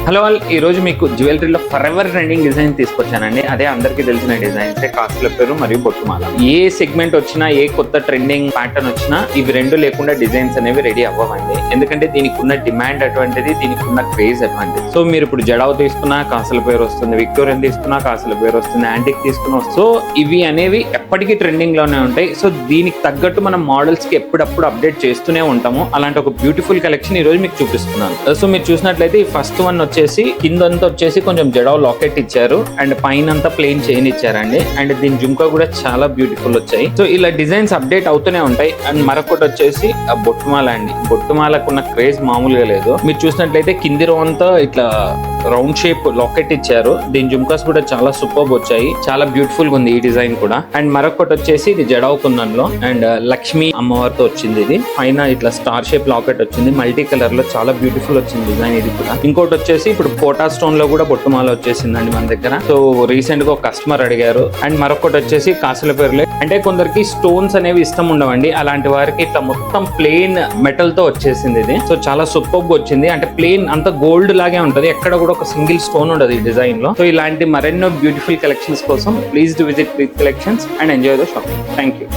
Hello all, ఈ రోజు మీకు జ్యువెలరీలో ఫర్ ఎవర్ ట్రెండింగ్ డిజైన్ తీసుకొచ్చానండి. అదే అందరికీ తెలిసిన డిజైన్స్ కాసుల పేరు మరియు బొట్టుమాల. ఏ సెగ్మెంట్ వచ్చినా, ఏ కొత్త ట్రెండింగ్ ప్యాటర్న్ వచ్చినా ఇవి రెండు లేకుండా డిజైన్స్ అనేవి రెడీ అవ్వండి. ఎందుకంటే దీనికి ఉన్న డిమాండ్ అటువంటిది, దీనికి ఉన్న క్రేజ్ అటువంటిది. సో మీరు ఇప్పుడు జడావు తీసుకున్నా కాసుల పేరు వస్తుంది, విక్టోరియన్ తీసుకున్నా కాసుల పేరు వస్తుంది, యాంటిక్ తీసుకున్నా. సో ఇవి అనేవి ఎప్పటికీ ట్రెండింగ్ లోనే ఉంటాయి. సో దీనికి తగ్గట్టు మనం మోడల్స్ కి ఎప్పుడప్పుడు అప్డేట్ చేస్తూనే ఉంటాము. అలాంటి ఒక బ్యూటిఫుల్ కలెక్షన్ ఈ రోజు మీకు చూపిస్తున్నాను. సో మీరు చూసినట్లయితే ఈ ఫస్ట్ వన్ వచ్చేసి కిందంతా వచ్చేసి కొంచెం జడావ్ లాకెట్ ఇచ్చారు అండ్ పైన అంతా ప్లెయిన్ చైన్ ఇచ్చారండి. అండ్ దీని జుంకా కూడా చాలా బ్యూటిఫుల్ వచ్చాయి. సో ఇలా డిజైన్స్ అప్డేట్ అవుతూనే ఉంటాయి. అండ్ మరొకటి వచ్చేసి బొట్టుమాల అండి. బొట్టుమాలకున్న క్రేజ్ మామూలుగా లేదు. మీరు చూసినట్లయితే కింది రో అంతా ఇట్లా రౌండ్ షేప్ లాకెట్ ఇచ్చారు. దీని జుంకాస్ కూడా చాలా సూపర్ వచ్చాయి. చాలా బ్యూటిఫుల్ గా ఉంది ఈ డిజైన్ కూడా. అండ్ మరొకటి వచ్చేసి ఇది జడావ్ కుందన్లో అండ్ లక్ష్మీ అమ్మవారితో వచ్చింది. ఇది పైన ఇట్లా స్టార్ షేప్ లాకెట్ వచ్చింది. మల్టీ కలర్ లో చాలా బ్యూటిఫుల్ వచ్చింది డిజైన్ ఇది కూడా. ఇంకోటి వచ్చేసి ఇప్పుడు కోటా స్టోన్ లో కూడా బొట్టుమాల వచ్చేసిందండి మన దగ్గర. సో రీసెంట్ గా ఒక కస్టమర్ అడిగారు. అండ్ మరొకటి వచ్చేసి కాసుల పేర్లే. అంటే కొందరికి స్టోన్స్ అనేవి ఇష్టం ఉండవండి, అలాంటి వారికి ఇట్లా మొత్తం ప్లెయిన్ మెటల్ తో వచ్చేసింది ఇది. సో చాలా సూపర్ గా వచ్చింది. అంటే ప్లెయిన్ అంత గోల్డ్ లాగే ఉంటది, ఎక్కడ కూడా ఒక సింగిల్ స్టోన్ ఉండదు ఈ డిజైన్ లో. సో ఇలాంటి మరెన్నో బ్యూటిఫుల్ కలెక్షన్స్ కోసం please do visit Preet collections and enjoy the shopping. Thank you.